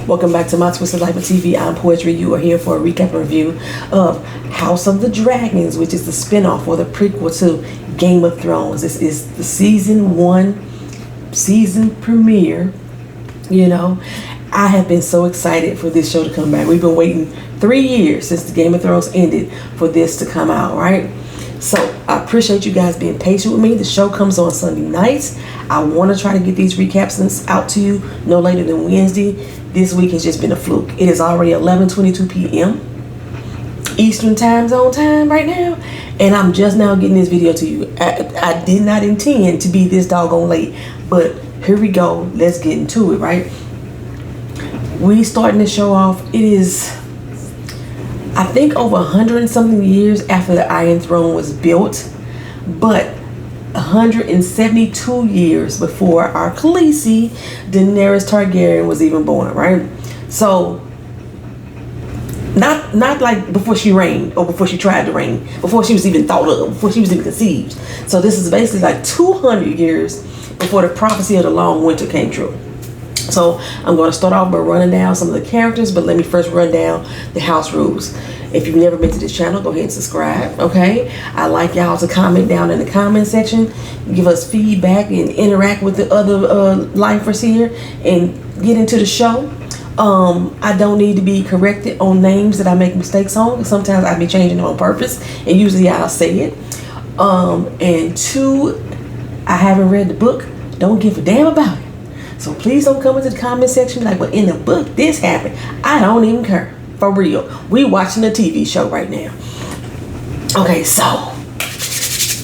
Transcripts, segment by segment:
Welcome back to My Twisted Life of TV. I'm Poetry. You are here for a recap and review of House of the Dragons, which is the spinoff or the prequel to Game of Thrones. This is the season 1 season premiere. You know, I have been so excited for this show to come back. We've been waiting 3 years since the Game of Thrones ended for this to come out, right? So I appreciate you guys being patient with me. The show comes on Sunday nights. I want to try to get these recaps out to you no later than Wednesday. This week has just been a fluke. It is already 11:22 p.m. Eastern time zone time right now, and I'm just now getting this video to you. I did not intend to be this doggone late, but here we go. Let's get into it, right? We starting the show off. It is, I think, over 100 and something years after the Iron Throne was built, but 172 years before our Khaleesi, Daenerys Targaryen, was even born, right? So, not like before she reigned or before she tried to reign, before she was even thought of, before she was even conceived. So this is basically like 200 years before the prophecy of the long winter came true. So I'm going to start off by running down some of the characters, but let me first run down the house rules. If you've never been to this channel, go ahead and subscribe, okay? I'd like y'all to comment down in the comment section, give us feedback and interact with the other lifers here and get into the show. I don't need to be corrected on names that I make mistakes on. Sometimes I be changing them on purpose, and usually I'll say it. And 2, I haven't read the book. Don't give a damn about it. So please don't come into the comment section like, well, in the book, this happened. I don't even care. For real. We watching a TV show right now. Okay, so,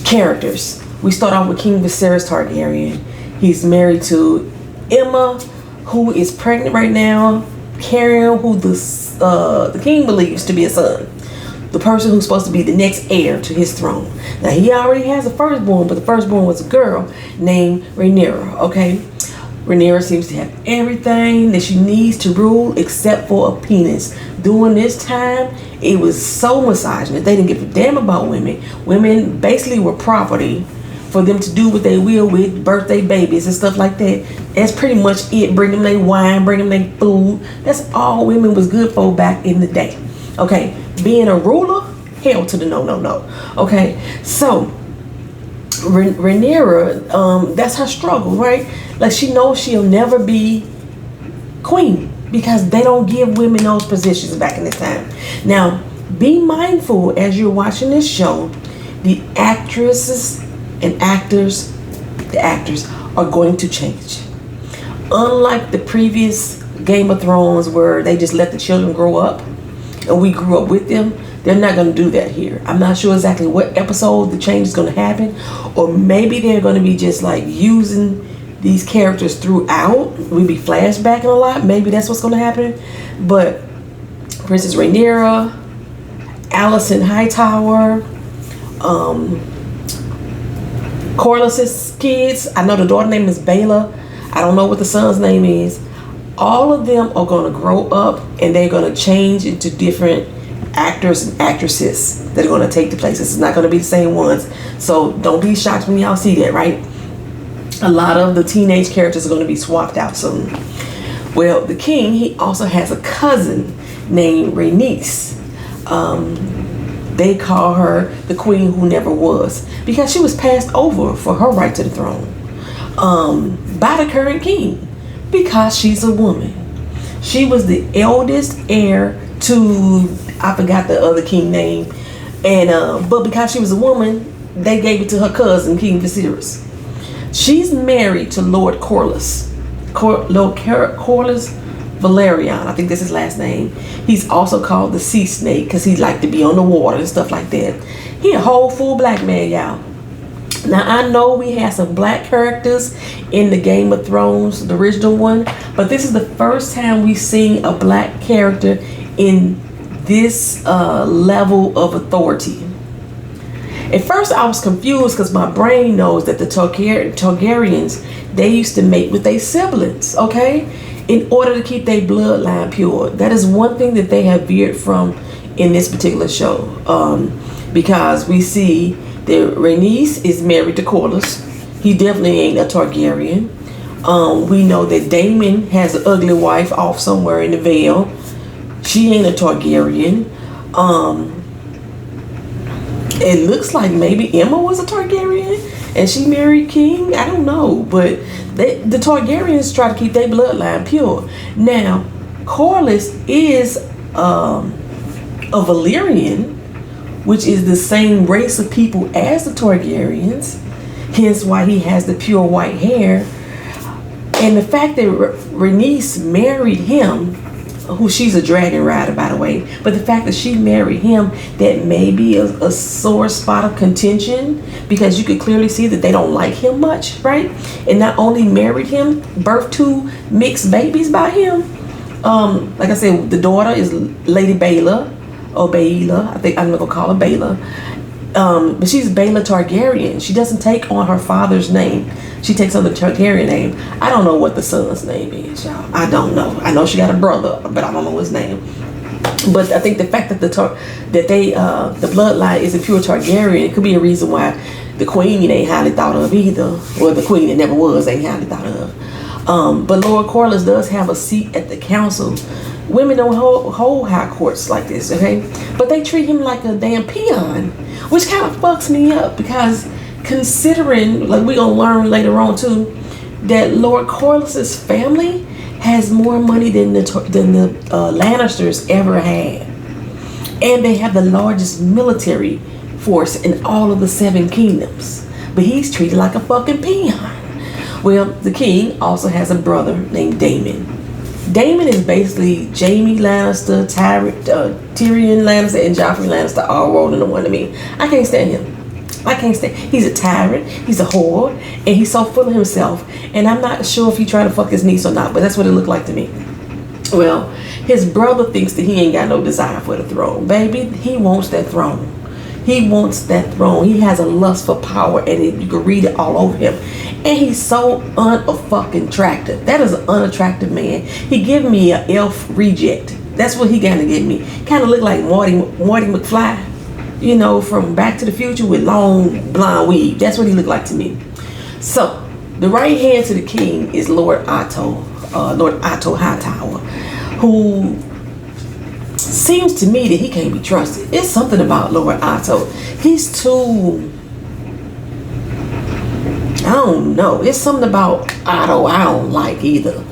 characters. We start off with King Viserys Targaryen. He's married to Emma, who is pregnant right now, carrying who the king believes to be a son. The person who's supposed to be the next heir to his throne. Now, he already has a firstborn, but the firstborn was a girl named Rhaenyra, okay? Rhaenyra seems to have everything that she needs to rule except for a penis. During this time, it was so misogynist. They didn't give a damn about women. Women basically were property for them to do what they will with, birthday babies and stuff like that. That's pretty much it. Bring them their wine, bring them their food. That's all women was good for back in the day. Okay, being a ruler, hell to the no. Okay, so Rhaenyra, that's her struggle, right? Like, she knows she'll never be queen because they don't give women those positions back in this time. Now, be mindful as you're watching this show, the actresses and actors, the actors are going to change. Unlike the previous Game of Thrones where they just let the children grow up and we grew up with them, they're not going to do that here. I'm not sure exactly what episode the change is going to happen, or maybe they're going to be just like using these characters throughout. We'll be flashbacking a lot. Maybe that's what's going to happen. But Princess Rhaenyra, Alicent Hightower, Corlys's kids. I know the daughter's name is Baela. I don't know what the son's name is. All of them are going to grow up and they're going to change into different actors and actresses that are going to take the places. It's not going to be the same ones. So don't be shocked when y'all see that, right? A lot of the teenage characters are going to be swapped out soon. Well, the king, he also has a cousin named Rhaenys. They call her the queen who never was because she was passed over for her right to the throne by the current king because she's a woman. She was the eldest heir to, I forgot the other king name, and but because she was a woman, they gave it to her cousin, King Viserys. She's married to Lord Corlys. Lord Corlys Valerian, I think that's his last name. He's also called the Sea Snake because he liked to be on the water and stuff like that. He a whole full black man, y'all. Now, I know we had some black characters in the Game of Thrones, the original one, but this is the first time we've seen a black character in this level of authority. At first, I was confused because my brain knows that the Targaryens, they used to mate with their siblings, okay? In order to keep their bloodline pure. That is one thing that they have veered from in this particular show. Because we see that Rhaenys is married to Corlys. He definitely ain't a Targaryen. We know that Daemon has an ugly wife off somewhere in the Vale. She ain't a Targaryen. It looks like maybe Emma was a Targaryen and she married King. I don't know, but the Targaryens try to keep their bloodline pure. Now, Corlys is a Valyrian, which is the same race of people as the Targaryens, hence why he has the pure white hair. And the fact that Rhaenys married him, who she's a dragon rider, by the way, but the fact that she married him, that may be a sore spot of contention, because you could clearly see that they don't like him much, right? And not only married him, birthed 2 mixed babies by him. Like I said, the daughter is Lady Baela, or Baela. I think I'm gonna call her Baela. But she's Baela Targaryen. She doesn't take on her father's name. She takes on the Targaryen name. I don't know what the son's name is, y'all. I don't know. I know she got a brother, but I don't know his name. But I think the fact that the bloodline is a pure Targaryen could be a reason why the queen ain't highly thought of either, or the queen that never was ain't highly thought of. But Lord Corlys does have a seat at the council. Women don't hold high courts like this, okay? But they treat him like a damn peon, which kind of fucks me up, because considering, like we're gonna learn later on too, that Lord Corlys's family has more money than the Lannisters ever had, and they have the largest military force in all of the 7 kingdoms. But he's treated like a fucking peon. Well, the king also has a brother named Daemon. Daemon is basically Jaime Lannister, Tyrion Lannister, and Joffrey Lannister all rolled into one to me. I can't stand him. I can't stand. He's a tyrant. He's a whore, and he's so full of himself. And I'm not sure if he trying to fuck his niece or not, but that's what it looked like to me. Well, his brother thinks that he ain't got no desire for the throne, baby. He wants that throne. He wants that throne. He has a lust for power, and you can read it all over him. And he's so unfucking attractive. That is an unattractive man. He give me an elf reject. That's what he kind of give me. Kind of look like Marty McFly, you know, from Back to the Future with long blonde weave. That's what he looked like to me. So the right hand to the king is Lord Otto Hightower, who seems to me that he can't be trusted. It's something about Lord Otto. He's too, I don't know. It's something about Otto I don't like either.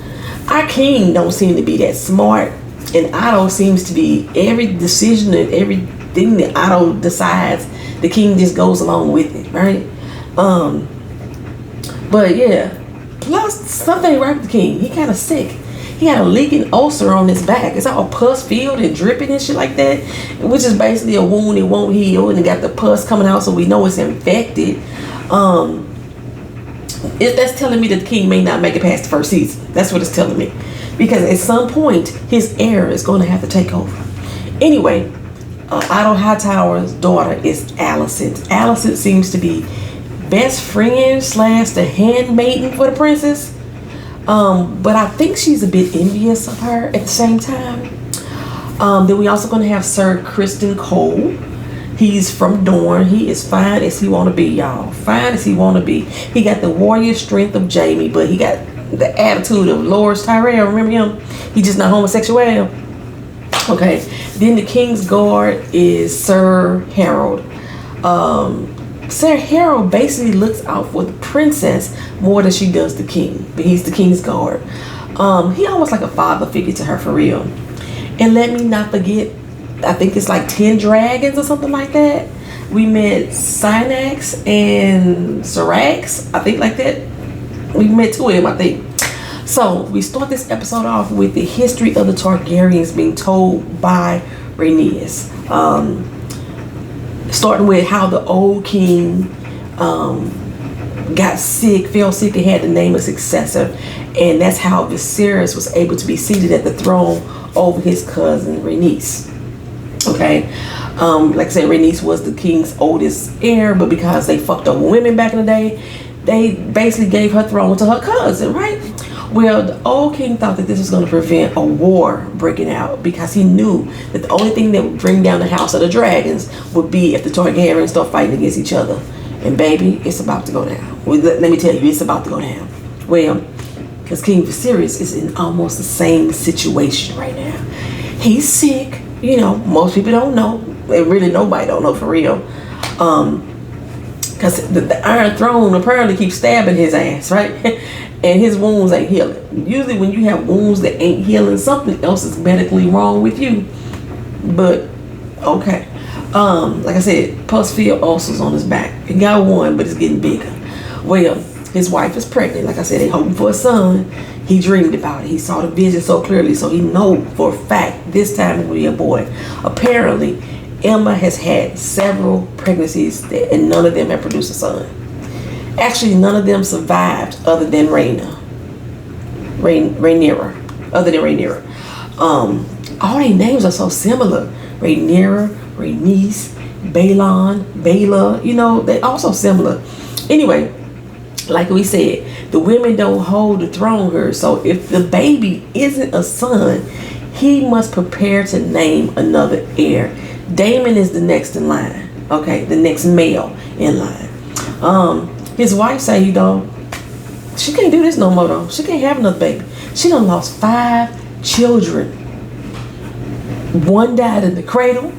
Our king don't seem to be that smart, and Otto seems to be, every decision and everything that Otto decides, the king just goes along with it, right? But yeah, plus something ain't right with the king. He kind of sick. He got a leaking ulcer on his back. It's all pus filled and dripping and shit like that, which is basically a wound it won't heal, and it got the pus coming out, so we know it's infected. That's telling me that the king may not make it past the first season. That's what it's telling me, because at some point his heir is going to have to take over. Anyway, Otto Hightower's daughter is Alicent. Alicent seems to be best friend / the handmaiden for the princess. But I think she's a bit envious of her at the same time. Then we also going to have Sir Criston Cole. He's from Dorne. He is fine as he want to be, y'all. Fine as he want to be. He got the warrior strength of Jaime, but he got the attitude of Lord Tyrell. Remember him? He just not homosexual. Okay. Then the King's Guard is Sir Harold. Sir Harold basically looks out for the princess more than she does the king, but he's the King's Guard. He almost like a father figure to her, for real. And let me not forget, I think it's like 10 dragons or something like that. We met Synax and Syrax, I think like that. We met 2 of them, I think. So we start this episode off with the history of the Targaryens being told by Rhaenys. Starting with how the old king got sick, fell sick, and had to name a successor. And that's how Viserys was able to be seated at the throne over his cousin Rhaenys. Okay, like I said, Rhaenys was the king's oldest heir, but because they fucked over women back in the day, they basically gave her throne to her cousin, right? Well, the old king thought that this was going to prevent a war breaking out, because he knew that the only thing that would bring down the House of the Dragons would be if the Targaryens start fighting against each other. And baby, it's about to go down. Let me tell you, it's about to go down. Well, because King Viserys is in almost the same situation right now. He's sick. You know, most people don't know. Really, nobody don't know for real. Because the Iron Throne apparently keeps stabbing his ass, right? And his wounds ain't healing. Usually when you have wounds that ain't healing, something else is medically wrong with you. But, okay. Like I said, pus-filled ulcers on his back. He got one, but it's getting bigger. Well, his wife is pregnant. Like I said, they hoping for a son. He dreamed about it. He saw the vision so clearly, so he know for a fact this time it will be a boy. Apparently, Emma has had several pregnancies and none of them have produced a son. Actually, none of them survived other than Rhaenyra. All their names are so similar. Rhaenyra, Rhaenys, Balon, Baela, you know, they also similar. Anyway, like we said, the women don't hold the throne here. So if the baby isn't a son, he must prepare to name another heir. Daemon is the next in line. Okay, the next male in line. His wife say, you know, she can't do this no more though. She can't have another baby. She done lost 5 children. 1 died in the cradle,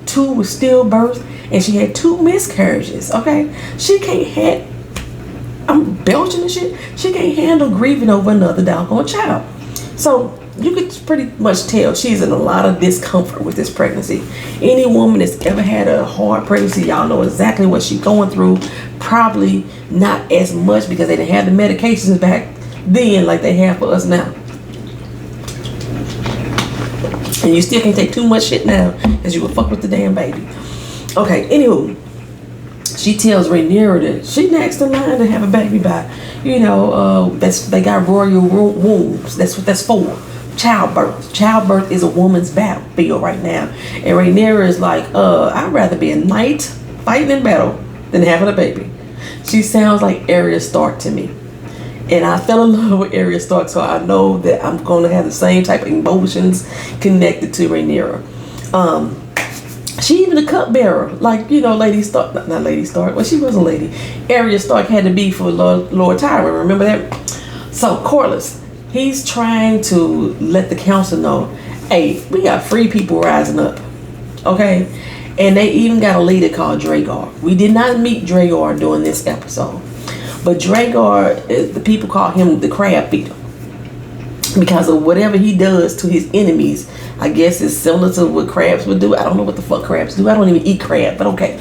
2 was stillbirth, and she had 2 miscarriages. Okay, she can't have. I'm belching and shit. She can't handle grieving over another doggone child. So you could pretty much tell she's in a lot of discomfort with this pregnancy. Any woman that's ever had a hard pregnancy, y'all know exactly what she's going through. Probably not as much because they didn't have the medications back then like they have for us now. And you still can't take too much shit now because you will fuck with the damn baby. Okay, anywho, she tells Rhaenyra that she next in line to have a baby by, you know, they got royal wombs. That's what that's for. Childbirth. Childbirth is a woman's battlefield right now. And Rhaenyra is like, I'd rather be a knight fighting in battle than having a baby. She sounds like Arya Stark to me. And I fell in love with Arya Stark, so I know that I'm going to have the same type of emotions connected to Rhaenyra. She even a cupbearer, like, you know, Lady Stark, not Lady Stark, well, she was a lady. Arya Stark had to be for Lord Tyrell, remember that? So Corlys, he's trying to let the council know, hey, we got free people rising up, okay? And they even got a leader called Dragar. We did not meet Dragar during this episode, but Dragar, the people call him the crab feeder because of whatever he does to his enemies. I guess it's similar to what crabs would do. I don't know what the fuck crabs do. I don't even eat crab, but okay.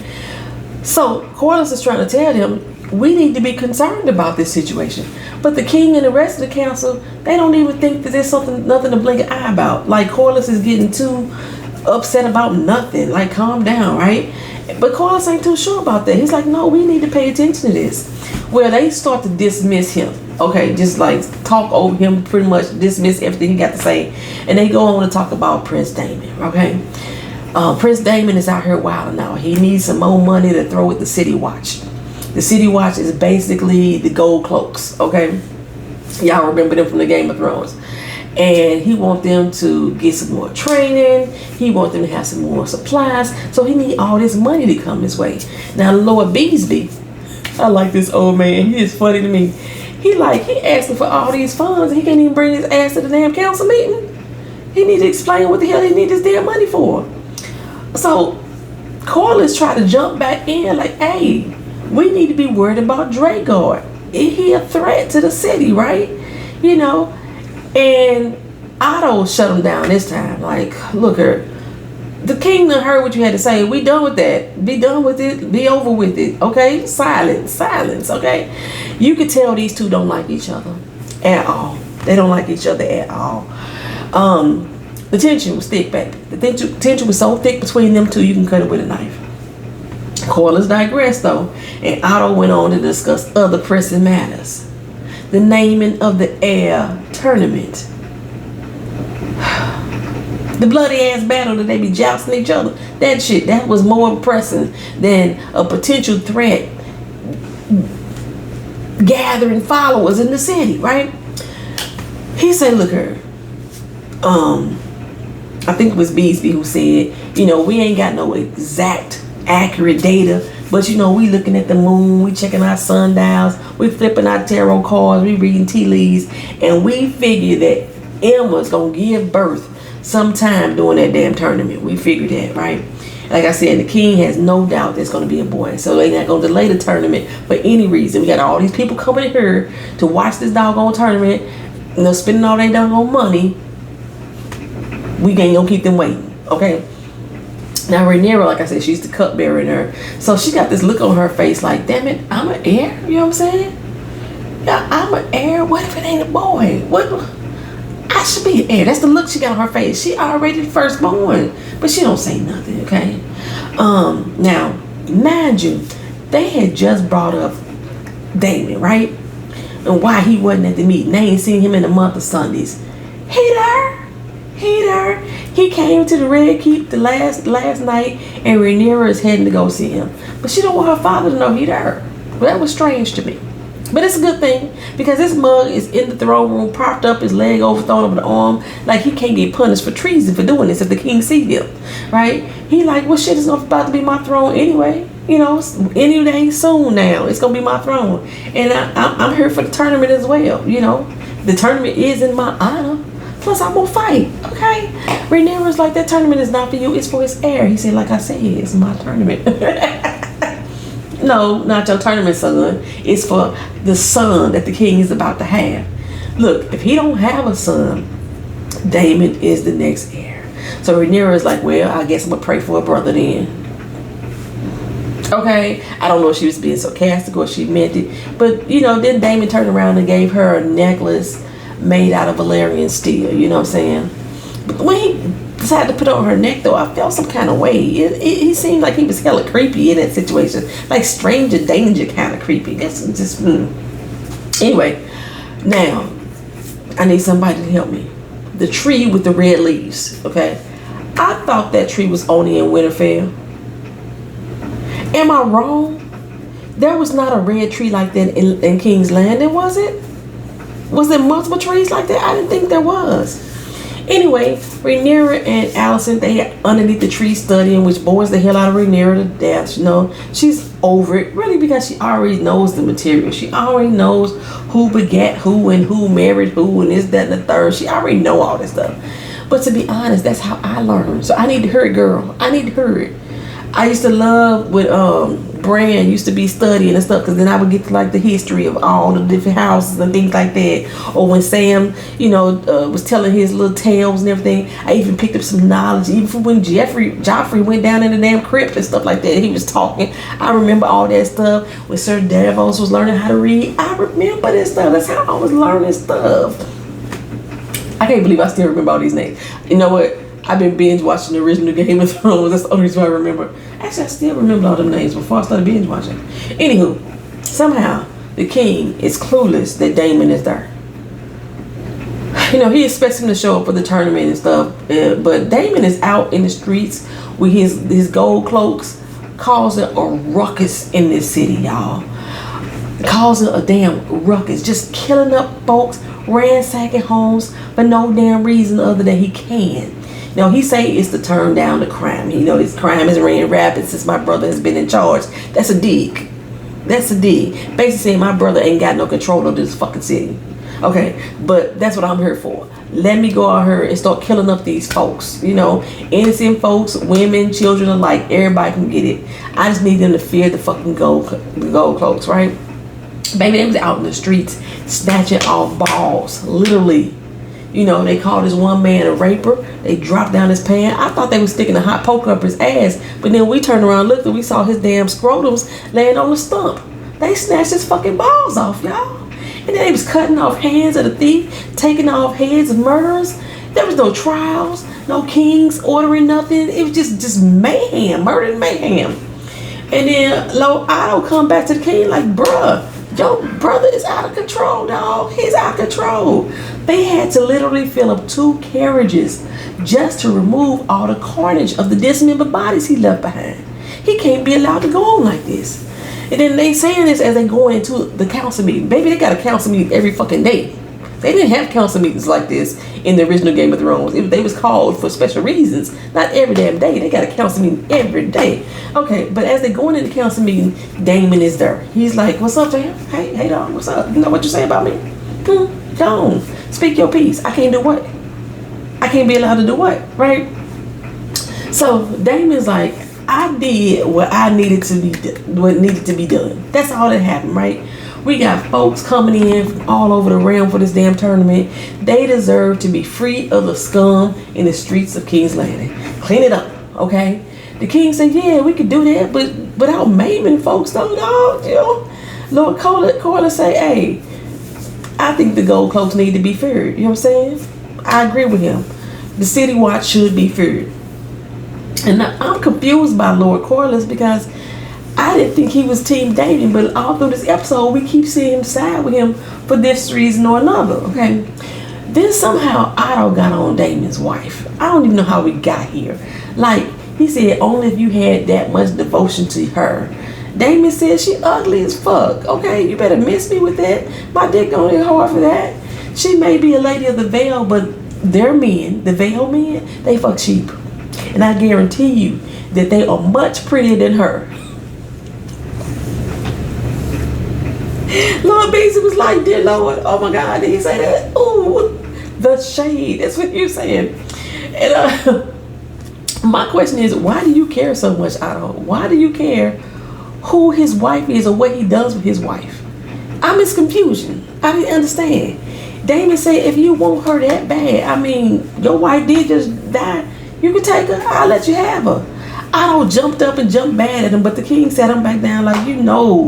So Corlys is trying to tell them, we need to be concerned about this situation. But the king and the rest of the council, they don't even think that there's nothing to blink an eye about. Like, Corlys is getting too upset about nothing. Like, calm down, right? But Corlys ain't too sure about that. He's like, no, we need to pay attention to this. Well, they start to dismiss him. Okay, just like talk over him, pretty much dismiss everything he got to say. And they go on to talk about Prince Daemon, okay? Prince Daemon is out here wilding out. He needs some more money to throw at the City Watch. The City Watch is basically the gold cloaks, okay? Y'all remember them from the Game of Thrones. And he wants them to get some more training. He wants them to have some more supplies. So he need all this money to come his way. Now, Lord Beesby, I like this old man. He is funny to me. He asking for all these funds. He can't even bring his ass to the damn council meeting. He need to explain what the hell he need this damn money for. So Corlys tried to jump back in like, hey, we need to be worried about Dragar. He a threat to the city, right? You know, and Otto shut him down this time. Like, look here, the king done heard what you had to say. We done with that. Be done with it. Be over with it. Okay? Silence. Okay? You could tell these two don't like each other at all. They don't like each other at all. The tension was thick, baby. The tension was so thick between them two, you can cut it with a knife. Corlys digressed, though, and Otto went on to discuss other pressing matters. The naming of the heir tournament. The bloody ass battle that they be jousting each other. That shit, that was more pressing than a potential threat gathering followers in the city, right? He said, look here, I think it was Beesby who said, you know, we ain't got no exact accurate data But you know, we looking at the moon, we checking our sundials, we flipping our tarot cards, we reading tea leaves, and we figure that Emma's gonna give birth sometime during that damn tournament. We figured that, right? Like I said, the king has no doubt there's going to be a boy. So they're not going to delay the tournament for any reason. We got all these people coming here to watch this doggone tournament. You know, spending all their doggone money. We ain't going to keep them waiting. Okay? Now, Rhaenyra, like I said, she's the cupbearer in her. So she got this look on her face like, damn it, I'm an heir? You know what I'm saying? Yeah, I'm an heir? What if it ain't a boy? What? I should be an heir. That's the look she got on her face. She already the firstborn, but she don't say nothing, okay? Now, mind you, they had just brought up Damon, right? And why he wasn't at the meeting. They ain't seen him in a month of Sundays. He there. He came to the Red Keep the last night, and Rhaenyra is heading to go see him. But she don't want her father to know he there. Well, that was strange to me. But it's a good thing, because this mug is in the throne room, propped up, his leg overthrown over the arm, like he can't get punished for treason for doing this if the king sees him, right? He like, well, shit, it's about to be my throne anyway. You know, any day soon now, it's going to be my throne. And I'm here for the tournament as well, you know. The tournament is in my honor. Plus, I'm going to fight, okay? Rhaenyra's like, that tournament is not for you, it's for his heir. He said, like I said, it's my tournament. No, not your tournament son. It's for the son that the king is about to have. Look, if he don't have a son, Damon is the next heir. So Rhaenyra is like, well, I guess I'm going to pray for a brother then. Okay, I don't know if she was being sarcastic or she meant it. But, you know, then Damon turned around and gave her a necklace made out of Valyrian steel. You know what I'm saying? But when he decided to put it on her neck, though, I felt some kind of way. He seemed like he was hella creepy in that situation. Like stranger danger kind of creepy. That's just, Anyway, now, I need somebody to help me. The tree with the red leaves, okay? I thought that tree was only in Winterfell. Am I wrong? There was not a red tree like that in King's Landing, was it? Was there multiple trees like that? I didn't think there was. Anyway, Rhaenyra and Alicent, they underneath the tree studying, which bores the hell out of Rhaenyra to death. You know, she's over it, really, because she already knows the material. She already knows who begat who and who married who and this, that, and the third. She already know all this stuff. But to be honest, that's how I learned. So I need to hear it, girl. I need to hear it. I used to love with Bran used to be studying and stuff, because then I would get to like the history of all the different houses and things like that. Or when Sam, you know, was telling his little tales and everything, I even picked up some knowledge. Even from when Joffrey went down in the damn crypt and stuff like that, he was talking. I remember all that stuff. When Sir Davos was learning how to read, I remember this stuff. That's how I was learning stuff. I can't believe I still remember all these names. You know what? I've been binge watching the original Game of Thrones. That's the only reason I remember. Actually, I still remember all them names before I started binge watching. Anywho, somehow the king is clueless that Daemon is there. You know, he expects him to show up for the tournament and stuff, but Daemon is out in the streets with his gold cloaks, causing a ruckus in this city, y'all. Causing a damn ruckus, just killing up folks, ransacking homes for no damn reason other than he can. Now, he say it's to turn down the crime. You know, this crime has ran rapid since my brother has been in charge. That's a dig. That's a dig. Basically saying my brother ain't got no control of this fucking city. Okay, but that's what I'm here for. Let me go out here and start killing up these folks. You know, innocent folks, women, children alike. Everybody can get it. I just need them to fear the fucking gold cloaks, right? Baby, they was out in the streets snatching off balls, literally. You know, they called this one man a raper. They dropped down his pants. I thought they was sticking a hot poker up his ass. But then we turned around and looked and we saw his damn scrotums laying on the stump. They snatched his fucking balls off, y'all. And then they was cutting off hands of the thief, taking off heads of murderers. There was no trials, no kings ordering nothing. It was just mayhem, murder and mayhem. And then Lord Otto come back to the king like, bruh, your brother is out of control, dog. He's out of control. They had to literally fill up 2 carriages just to remove all the carnage of the dismembered bodies he left behind. He can't be allowed to go on like this. And then they saying this as they go into the council meeting. Baby, they got a council meeting every fucking day. They didn't have council meetings like this in the original Game of Thrones. They was called for special reasons. Not every damn day. They got a council meeting every day. Okay, but as they going into the council meeting, Damon is there. He's like, "What's up, fam? Hey, dog, what's up? You know what you say about me? Go on. Speak your piece. I can't do what? I can't be allowed to do what, right?" So Damon's like, "I did what needed to be done. That's all that happened, right? We got folks coming in from all over the realm for this damn tournament. They deserve to be free of the scum in the streets of King's Landing. Clean it up, okay?" The king said, "Yeah, we could do that, but without maiming folks, though, dog." You know, Lord Corlys say, "Hey, I think the gold cloaks need to be feared." You know what I'm saying? I agree with him. The city watch should be feared. And I'm confused by Lord Corlys because I didn't think he was Team Damon, but all through this episode, we keep seeing him side with him for this reason or another, okay? Then somehow Otto got on Damon's wife. I don't even know how we got here. Like, he said only if you had that much devotion to her. Damon said she ugly as fuck, okay? You better miss me with that. My dick don't get hard for that. She may be a lady of the Vale, but their men, the Vale men, they fuck sheep. And I guarantee you that they are much prettier than her. Lord Beasley was like, "Dear Lord, oh my God," did he say that? Ooh, the shade. That's what you're saying. And my question is, why do you care so much, Otto? Why do you care who his wife is or what he does with his wife? I'm in confusion. I didn't understand. Damon said, if you want her that bad, I mean, your wife did just die. You can take her. I'll let you have her. Otto jumped up and jumped mad at him, but the king sat him back down like, you know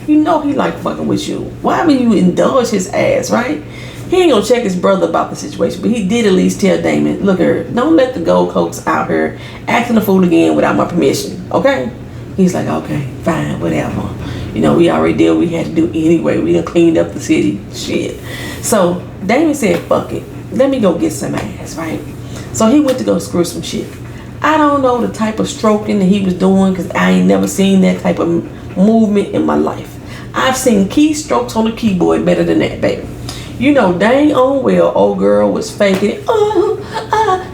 he like fucking with you. Why would you indulge his ass, right? He ain't gonna check his brother about the situation, but he did at least tell Damon, "Look here, don't let the gold cloaks out here acting a fool again without my permission, okay?" He's like, "Okay, fine, whatever. You know, we already did what we had to do anyway. We done cleaned up the city. Shit." So Damon said, "Fuck it. Let me go get some ass," right? So he went to go screw some shit. I don't know the type of stroking that he was doing because I ain't never seen that type of movement in my life. I've seen keystrokes on the keyboard better than that, baby. You know, dang on well, old girl was faking it.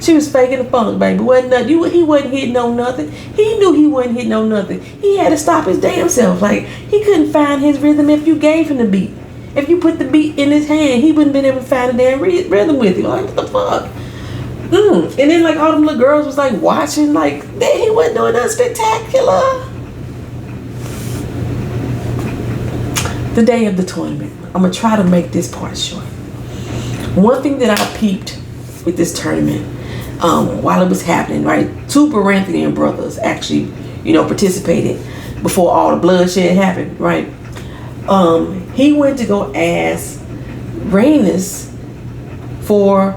She was faking the funk, baby. He wasn't hitting on nothing. He knew he wasn't hitting on nothing. He had to stop his damn self. Like, he couldn't find his rhythm if you gave him the beat. If you put the beat in his hand, he wouldn't been able to find a damn rhythm with you. Like, what the fuck? And then, like, all them little girls was, like, watching. Like, he wasn't doing nothing spectacular. The day of the tournament. I'm going to try to make this part short. One thing that I peeped with this tournament, while it was happening, right? 2 Baratheon brothers actually, participated before all the bloodshed happened, right? He went to go ask Rhaenys for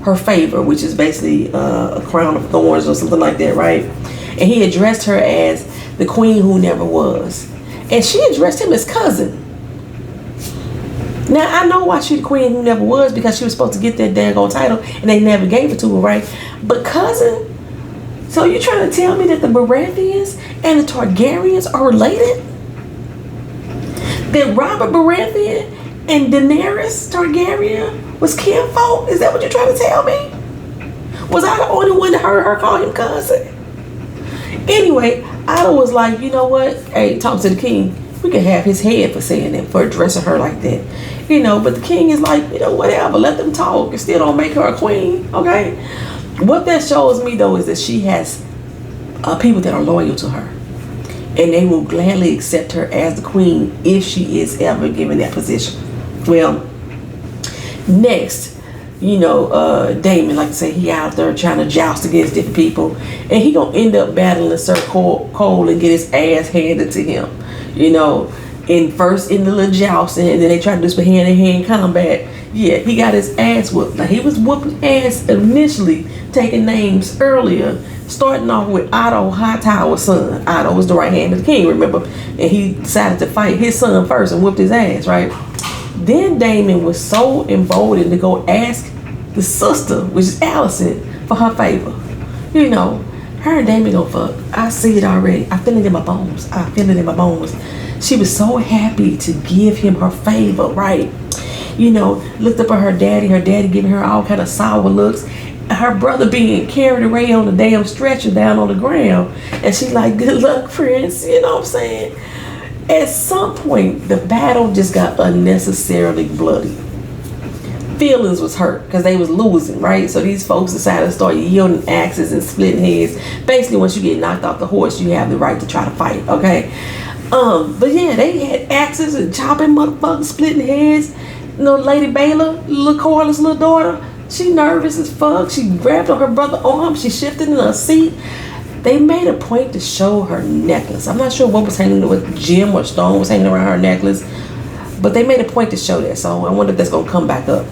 her favor, which is basically a crown of thorns or something like that, right? And he addressed her as the queen who never was. And she addressed him as cousin. Now, I know why she the queen who never was, because she was supposed to get that daggone title and they never gave it to her, right? But cousin? So you trying to tell me that the Baratheons and the Targaryens are related? That Robert Baratheon and Daenerys Targaryen was kinfolk? Is that what you're trying to tell me? Was I the only one that heard her call him cousin? Anyway, Otto was like, you know what? Hey, talk to the king. We could have his head for saying that, for addressing her like that. But the king is like, whatever, let them talk. It still don't make her a queen, okay? What that shows me, though, is that she has people that are loyal to her. And they will gladly accept her as the queen if she is ever given that position. Well, next, Damon, like I say, he out there trying to joust against different people. And he gonna end up battling Sir Cole and get his ass handed to him. First in the little jousting, and then they tried to do some hand-to-hand combat. Yeah, he got his ass whooped. Now, he was whooping ass initially, taking names earlier, starting off with Otto Hightower's son. Otto was the right hand of the king, remember? And he decided to fight his son first and whooped his ass, right? Then Damon was so emboldened to go ask the sister, which is Allison, for her favor. Her and Damon gonna fuck. I see it already. I feel it in my bones. She was so happy to give him her favor, right? Looked up at her daddy giving her all kind of sour looks, her brother being carried away on the damn stretcher down on the ground, and she's like, good luck, Prince. You know what I'm saying? At some point, the battle just got unnecessarily bloody. Feelings was hurt because they was losing, right? So these folks decided to start yielding axes and splitting heads. Basically, once you get knocked off the horse, you have the right to try to fight, okay? But yeah, they had axes and chopping motherfuckers, splitting heads. Lady Baylor, little Corliss' little daughter, she nervous as fuck. She grabbed on her brother's arm. She shifted in her seat. They made a point to show her necklace. I'm not sure what was hanging, what gem or stone was hanging around her necklace, but they made a point to show that. So I wonder if that's gonna come back up.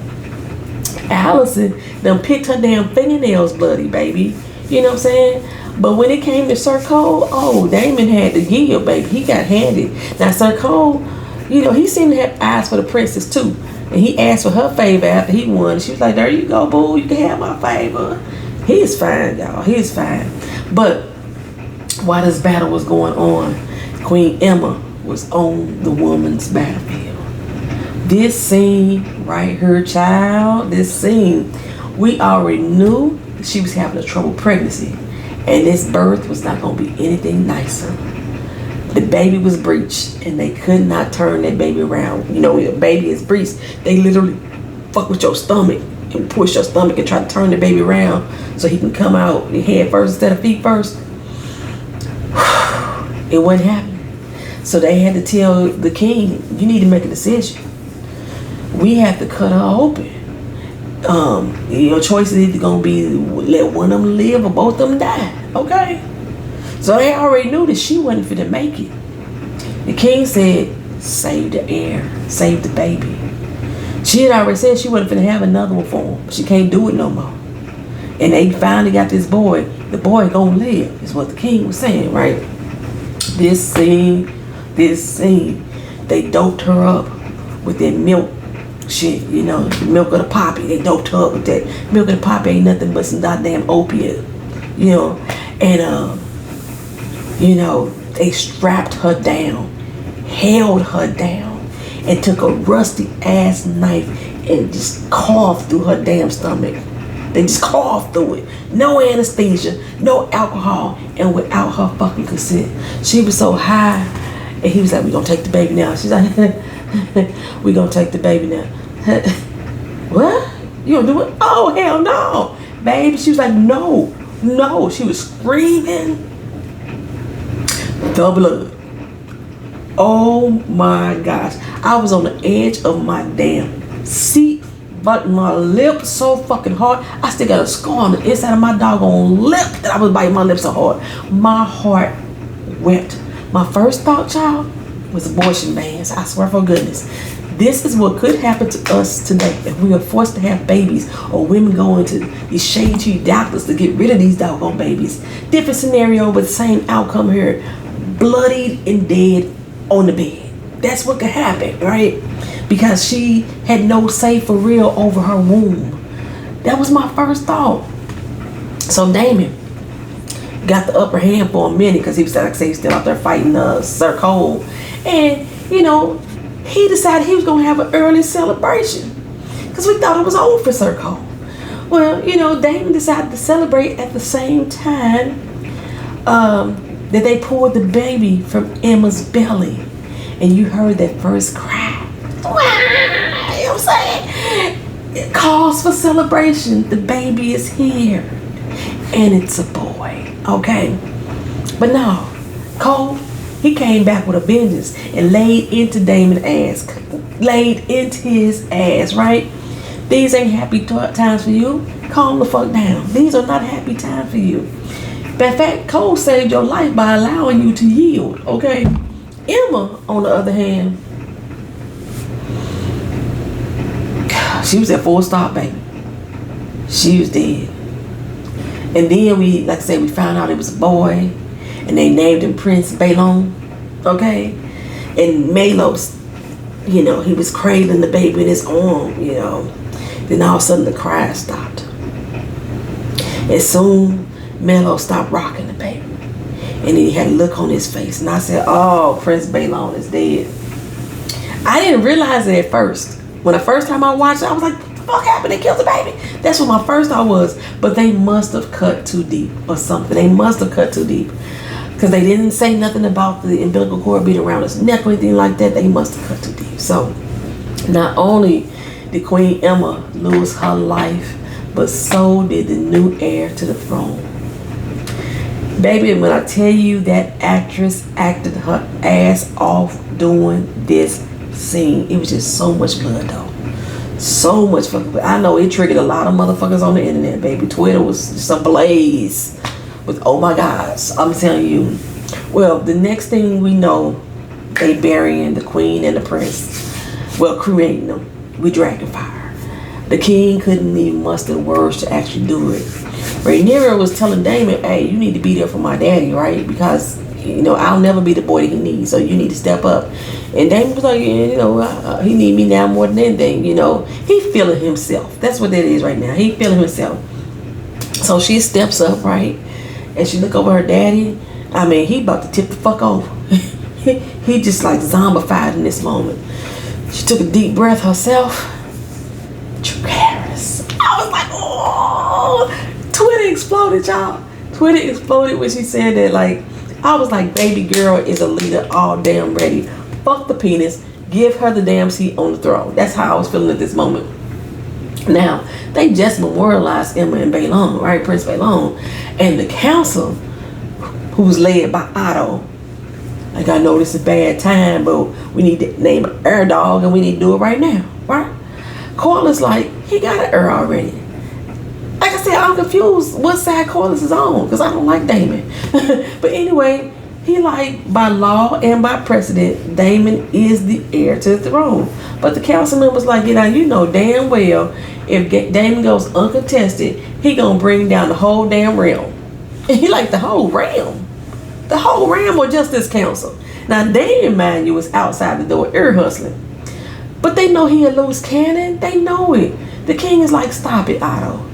Allison done picked her damn fingernails bloody, baby. You know what I'm saying? But when it came to Sir Cole, Damon had to yield, baby. He got handed. Now Sir Cole, he seemed to have eyes for the princess too. And he asked for her favor after he won. She was like, there you go, boo. You can have my favor. He is fine, y'all. He is fine. But while this battle was going on, Queen Emma was on the woman's battlefield. This scene right here, child, this scene, we already knew that she was having a troubled pregnancy. And this birth was not going to be anything nicer. The baby was breached, and they could not turn that baby around. When a baby is breached, they literally fuck with your stomach and push your stomach and try to turn the baby around so he can come out head first instead of feet first. It wasn't happening. So they had to tell the king, you need to make a decision. We have to cut her open. Your choice is either going to be let one of them live or both of them die. Okay? So they already knew that she wasn't fit to make it. The king said, save the heir, save the baby. She had already said she wasn't finna have another one for him. She can't do it no more. And they finally got this boy. The boy gonna live, is what the king was saying, right? This scene, they doped her up with that milk shit, the milk of the poppy. They doped her up with that. Milk of the poppy ain't nothing but some goddamn opiate, and they strapped her down, held her down, and took a rusty ass knife and just carved through her damn stomach. They just carved through it. No anesthesia, no alcohol, and without her fucking consent. She was so high, and he was like, we gonna take the baby now. She's like, we gonna take the baby now. What? You gonna do it? Oh, hell no. Baby, she was like, no. She was screaming. The blood. Oh my gosh. I was on the edge of my damn seat, but my lip so fucking hard. I still got a scar on the inside of my doggone lip that I was biting my lip so hard. My heart wept. My first thought, child, was abortion bans. I swear for goodness. This is what could happen to us today if we are forced to have babies, or women going to these shady doctors to get rid of these doggone babies. Different scenario, but same outcome here. Bloodied and dead on the bed. That's what could happen, right? Because she had no say for real over her womb. That was my first thought. So Damon got the upper hand for a minute because he was, like I say, still out there fighting Sir Cole. And, he decided he was going to have an early celebration because we thought it was over for Sir Cole. Well, Damon decided to celebrate at the same time that they pulled the baby from Emma's belly. And you heard that first cry. You know what I'm saying? It calls for celebration. The baby is here. And it's a boy. Okay? But no. Cole, he came back with a vengeance and laid into Damon's ass. Laid into his ass, right? These ain't happy times for you. Calm the fuck down. These are not happy times for you. In fact, Cole saved your life by allowing you to yield, okay? Emma, on the other hand, she was at full stop, baby. She was dead. And then we found out it was a boy, and they named him Prince Balon, okay? And Malos, he was cradling the baby in his arm, Then all of a sudden the cry stopped. And soon, Melo stopped rocking the baby. And then he had a look on his face. And I said, oh, Prince Balon is dead. I didn't realize it at first. When the first time I watched it, I was like, what the fuck happened? They killed the baby. That's what my first thought was. But they must have cut too deep or something. They must have cut too deep. Because they didn't say nothing about the umbilical cord being around his neck or anything like that. They must have cut too deep. So, not only did Queen Emma lose her life, but so did the new heir to the throne. Baby, when I tell you that actress acted her ass off doing this scene, it was just so much blood though. So much fucking blood. I know it triggered a lot of motherfuckers on the internet, baby. Twitter was just ablaze with, oh my gosh, I'm telling you. Well, the next thing we know, they burying the queen and the prince. Well, cremating them with dragon fire. The king couldn't even muster words to actually do it. Rhaenyra was telling Daemon, hey, you need to be there for my daddy, right? Because, you know, I'll never be the boy that he needs, so you need to step up. And Daemon was like, you know, he need me now more than anything, you know. He feeling himself. That's what that is right now. He feeling himself. So she steps up, right? And she look over her daddy. I mean, he about to tip the fuck over. he just like zombified in this moment. She took a deep breath herself. Dracarys. I was like, oh. Twitter exploded, y'all. Twitter exploded when she said that. Like, I was like, baby girl is a leader all damn ready. Fuck the penis. Give her the damn seat on the throne. That's how I was feeling at this moment. Now, they just memorialized Emma and Balon, right? Prince Balon. And the council, who was led by Otto. Like, I know this is a bad time, but we need to name an heir dog and we need to do it right now, right? Corlys like, he got an heir already. Like I said, I'm confused what side Corlys is on because I don't like Daemon. But anyway, he like, by law and by precedent, Daemon is the heir to the throne. But the council members like, you know damn well if Daemon goes uncontested, he gonna bring down the whole damn realm. And he like, the whole realm? The whole realm or just this council? Now, Daemon, mind you, was outside the door ear hustling. But they know he a loose cannon. They know it. The king is like, stop it, Otto.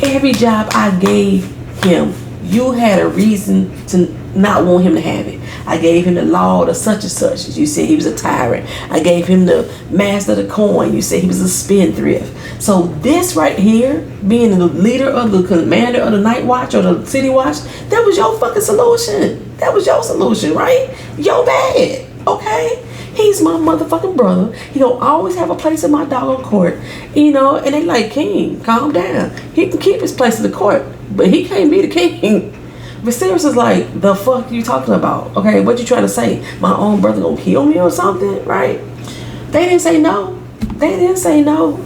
Every job I gave him, you had a reason to not want him to have it. I gave him the law to such and such. You said he was a tyrant. I gave him the master of the coin. You said he was a spendthrift. So this right here, being the leader of the commander of the night watch or the city watch, that was your fucking solution. That was your solution, right? Your bad, okay? He's my motherfucking brother. He gonna always have a place in my doggone court. You know, and they like, king, calm down. He can keep his place in the court, but he can't be the king. Viserys is like, the fuck you talking about? Okay, what you trying to say? My own brother gonna kill me or something, right? They didn't say no. They didn't say no.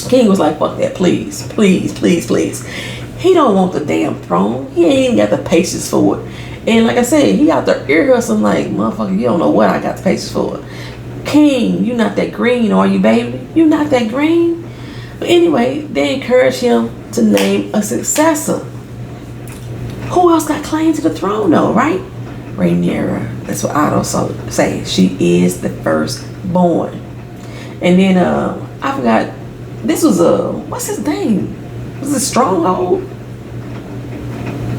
King was like, fuck that, please, please, please, please. He don't want the damn throne. He ain't even got the patience for it. And like I said, he out there ear hustling like, motherfucker, you don't know what I got the patience for. King, you not that green, are you, baby? You not that green? But anyway, they encourage him to name a successor. Who else got claim to the throne though, right? Rhaenyra. That's what Otto say. She is the firstborn. And then I forgot, this was what's his name? Was it Stronghold?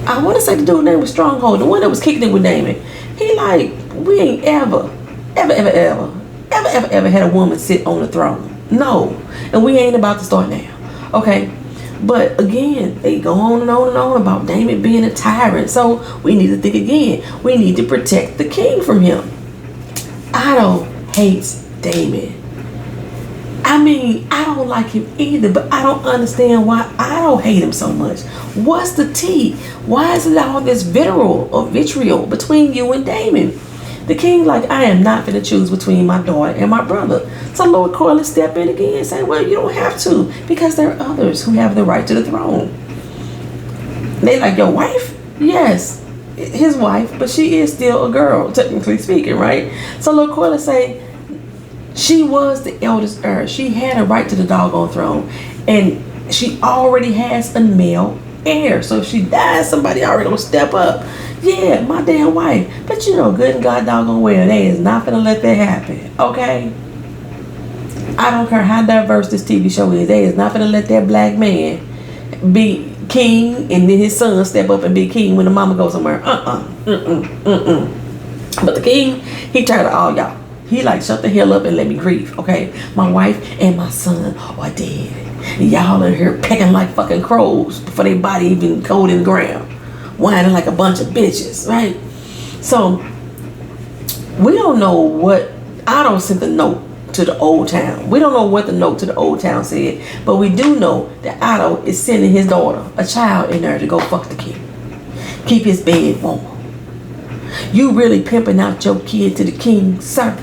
I want to say the dude's name was Stronghold, the one that was kicking it with Daemon. He like, we ain't ever had a woman sit on the throne. No. And we ain't about to start now. Okay. But again, they go on and on and on about Daemon being a tyrant. So we need to think again. We need to protect the king from him. Otto hates Daemon. I mean, I don't like him either, but I don't understand why I don't hate him so much. What's the tea? Why is it all this vitriol between you and Daemon? The king like, I am not going to choose between my daughter and my brother. So Lord Corlys step in again and say, well, you don't have to, because there are others who have the right to the throne. They like, your wife? Yes, his wife, but she is still a girl, technically speaking, right? So Lord Corlys say, she was the eldest heir. She had a right to the doggone throne. And she already has a male heir. So if she dies, somebody already gonna step up. Yeah, my damn wife. But you know, good and God doggone well, they is not gonna let that happen. Okay? I don't care how diverse this TV show is. They is not gonna let that black man be king and then his son step up and be king when the mama goes somewhere. But the king, he tired of all y'all. He like, shut the hell up and let me grieve, okay? My wife and my son are dead. And y'all in here pecking like fucking crows before their body even cold in the ground. Whining like a bunch of bitches, right? So, we don't know what, Otto sent the note to the old town. We don't know what the note to the old town said, but we do know that Otto is sending his daughter, a child, in there to go fuck the king. Keep his bed warm. You really pimping out your kid to the king, sir?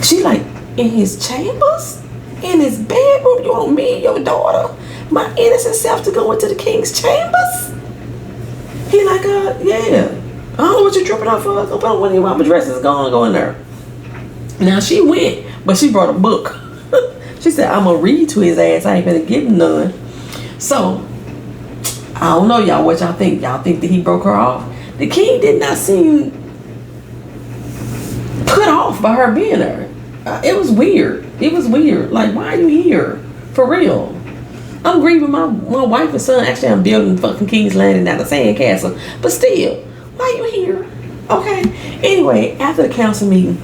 She like, in his chambers? In his bedroom? You want me, your daughter, my innocent self, to go into the king's chambers? He like, yeah. I don't know what you're tripping out for. Go put on one of your mama dresses. Go in there. Now she went, but she brought a book. She said, I'm gonna read to his ass. I ain't gonna give him none. So, I don't know, y'all, what y'all think. Y'all think that he broke her off? The king did not seem put off by her being there. It was weird. It was weird. Like, why are you here? For real. I'm grieving my wife and son. Actually, I'm building fucking King's Landing down the sandcastle. But still, why are you here? Okay. Anyway, after the council meeting,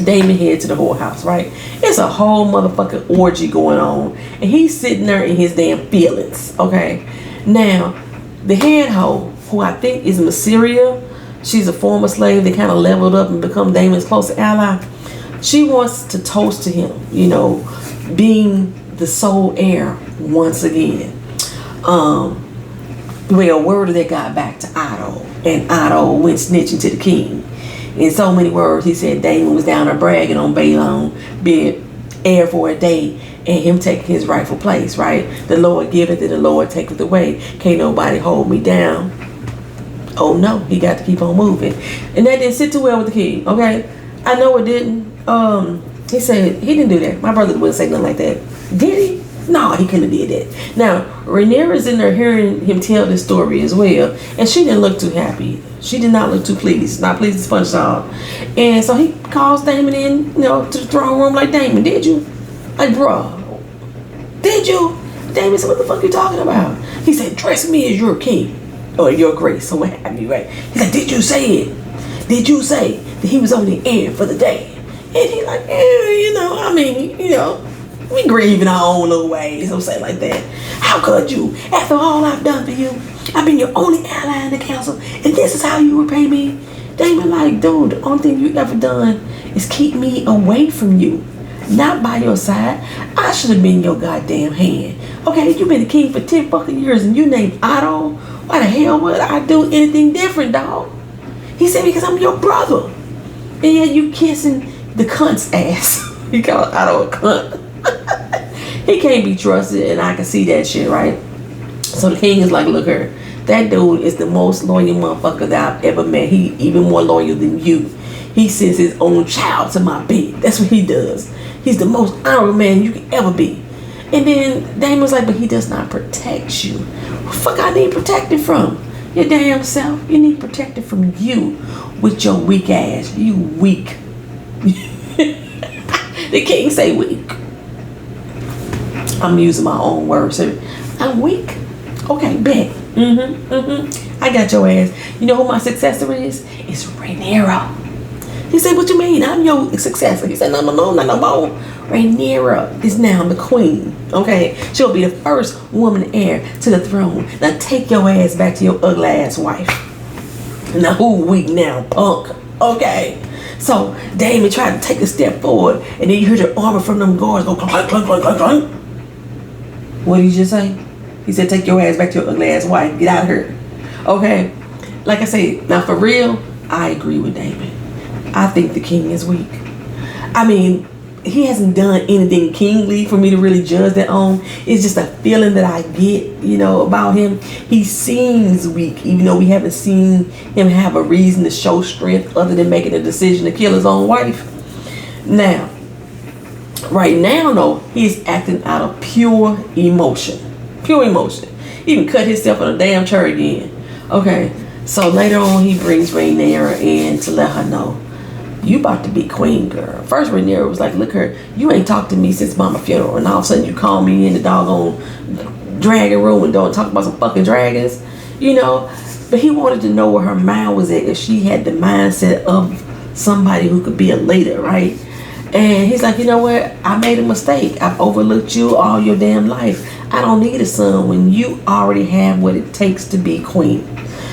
Damon head to the whorehouse, right? It's a whole motherfucking orgy going on. And he's sitting there in his damn feelings, okay? Now, the head hoe, who I think is Masseria, she's a former slave that kind of leveled up and become Damon's close ally. She wants to toast to him, you know, being the sole heir once again. Well, word of that got back to Otto, and Otto went snitching to the king. In so many words, he said Damon was down there bragging on Balon being heir for a day and him taking his rightful place, right? The Lord giveth and the Lord taketh away. Can't nobody hold me down. Oh no, he got to keep on moving. And that didn't sit too well with the king, okay? I know it didn't. He said he didn't do that. My brother wouldn't say nothing like that. Did he? No, he couldn't have did that. Now, Rhaenyra's in there hearing him tell this story as well, and she didn't look too happy. She did not look too pleased. Not pleased as punch on. And so he calls Damon in, you know, to the throne room like, Damon, did you? Like, bruh, did you? Damon said, what the fuck you talking about? He said, dress me as your king, or your grace, or what have you, right? He said, did you say it? Did you say that he was only heir for the day? And he like, you know, I mean, you know, we grieve in our own little ways, don't say it like that. How could you? After all I've done for you, I've been your only ally in the council, and this is how you repay me? Damon like, dude, the only thing you ever done is keep me away from you, not by your side. I should have been your goddamn hand. Okay, you been the king for 10 fucking years, and you named Otto? Why the hell would I do anything different, dog? He said, because I'm your brother. And yet you kissing the cunt's ass. He called Otto a cunt. He can't be trusted, and I can see that shit, right? So the king is like, look here, that dude is the most loyal motherfucker that I've ever met. He even more loyal than you. He sends his own child to my bed. That's what he does. He's the most honorable man you can ever be. And then Damon's like, but he does not protect you. What the fuck I need protected from? Your damn self. You need protected from you with your weak ass. You weak. The king say weak. I'm using my own words here. I'm weak. Okay, bet. I got your ass. You know who my successor is? It's Rhaenyra. He said, what you mean? I'm your successor. He said, no, not no more. Rhaenyra is now the queen. Okay? She'll be the first woman heir to the throne. Now take your ass back to your ugly ass wife. Now who weak now, punk? Okay? So Damon tried to take a step forward, and then you heard the armor from them guards go clunk, clunk, clunk, clunk, clunk. What did you just say? He said, take your ass back to your ugly ass wife. Get out of here. Okay? Like I say, now for real, I agree with Damon. I think the king is weak. I mean, he hasn't done anything kingly for me to really judge that on. It's just a feeling that I get, you know, about him. He seems weak, even though we haven't seen him have a reason to show strength other than making a decision to kill his own wife. Now, right now, though, he's acting out of pure emotion. Pure emotion. He even cut himself on a damn chair again. Okay, so later on, he brings Rhaenyra in to let her know, you about to be queen, girl. First, Rhaenyra was like, look her, you ain't talked to me since mama funeral, and all of a sudden you call me in the doggone dragon room and don't talk about some fucking dragons, you know. But he wanted to know where her mind was at, if she had the mindset of somebody who could be a leader, right? And he's like, you know what? I made a mistake. I've overlooked you all your damn life. I don't need a son when you already have what it takes to be queen.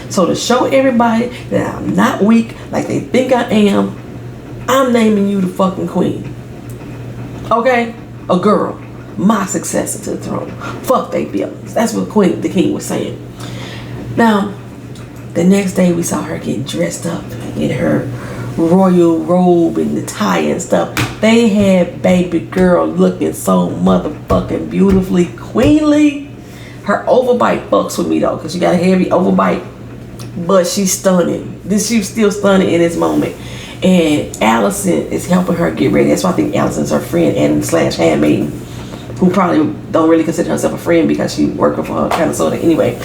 So to show everybody that I'm not weak like they think I am, I'm naming you the fucking queen. Okay? A girl. My successor to the throne. Fuck they feelings. That's what the king was saying. Now, the next day we saw her getting dressed up in her royal robe and the tie and stuff. They had baby girl looking so motherfucking beautifully queenly. Her overbite fucks with me though, because she got a heavy overbite, but she's stunning. She's still stunning in this moment. And Allison is helping her get ready. That's why I think Allison's her friend and / handmaiden, who probably don't really consider herself a friend because she working for her kind of sort of anyway,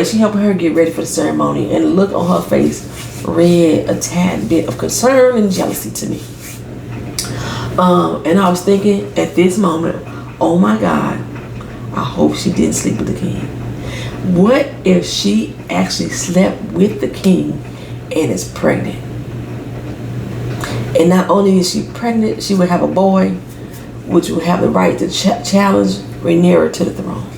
she helping her get ready for the ceremony, and the look on her face read a tad bit of concern and jealousy to me. And I was thinking at this moment, oh my God, I hope she didn't sleep with the king. What if she actually slept with the king and is pregnant? And not only is she pregnant, she would have a boy, which would have the right to challenge Rhaenyra to the throne.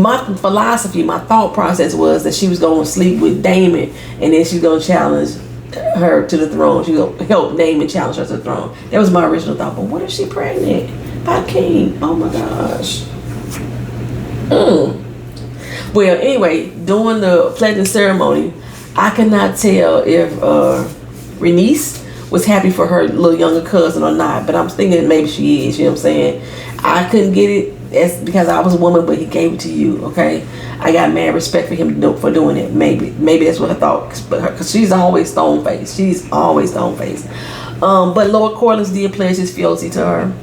My philosophy, my thought process was that she was going to sleep with Daemon, and then she's going to challenge her to the throne. She's going to help Daemon challenge her to the throne. That was my original thought. But what if she's pregnant by the king? Oh my gosh. Well, anyway, during the pledging ceremony, I could not tell if Rhaenys was happy for her little younger cousin or not, but I'm thinking maybe she is. You know what I'm saying? I couldn't get it. That's because I was a woman, but he gave it to you. Okay, I got mad respect for him for doing it. Maybe that's what I thought. Because she's always stone faced. She's always stone faced. But Lord Corlys did pledge his fealty to her.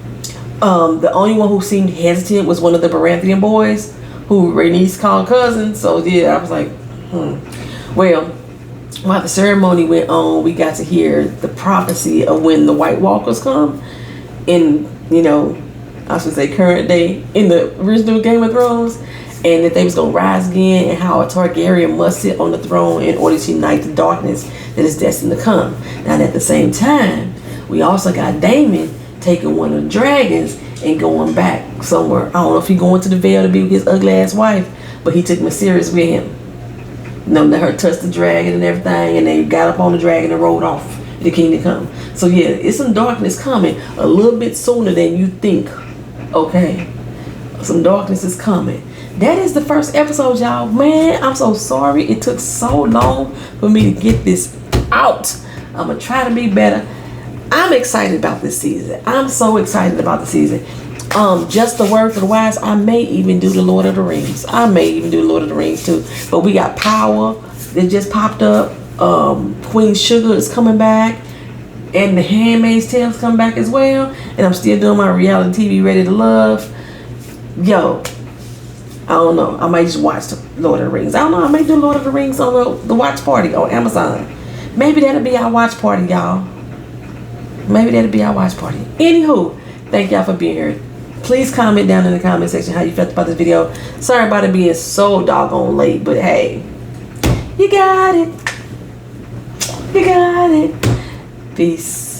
The only one who seemed hesitant was one of the Baratheon boys, who Rhaenys called cousin. So yeah, I was like, Well, while the ceremony went on, we got to hear the prophecy of when the White Walkers come. In, I should say current day, in the original Game of Thrones, and that they was going to rise again, and how a Targaryen must sit on the throne in order to unite the darkness that is destined to come. Now, at the same time, we also got Daemon taking one of the dragons and going back somewhere. I don't know if he going to the Vale to be with his ugly ass wife, but he took Mysteris with him. Let her touch the dragon and everything, and they got up on the dragon and rode off the kingdom come. So yeah, it's some darkness coming a little bit sooner than you think. Okay, some darkness is coming. That is the first episode, y'all. Man, I'm so sorry it took so long for me to get this out. I'm gonna try to be better. I'm excited about this season. I'm so excited about the season. Just the word for the wise, I may even do the Lord of the Rings. I may even do the Lord of the Rings too. But we got Power that just popped up. Queen Sugar is coming back. And The Handmaid's Tale is coming back as well. And I'm still doing my reality TV Ready to Love. Yo, I don't know. I might just watch the Lord of the Rings. I don't know. I may do Lord of the Rings on the watch party on Amazon. Maybe that'll be our watch party, y'all. Maybe that'll be our watch party. Anywho, thank y'all for being here. Please comment down in the comment section how you felt about this video. Sorry about it being so doggone late, but hey, you got it. You got it. Peace.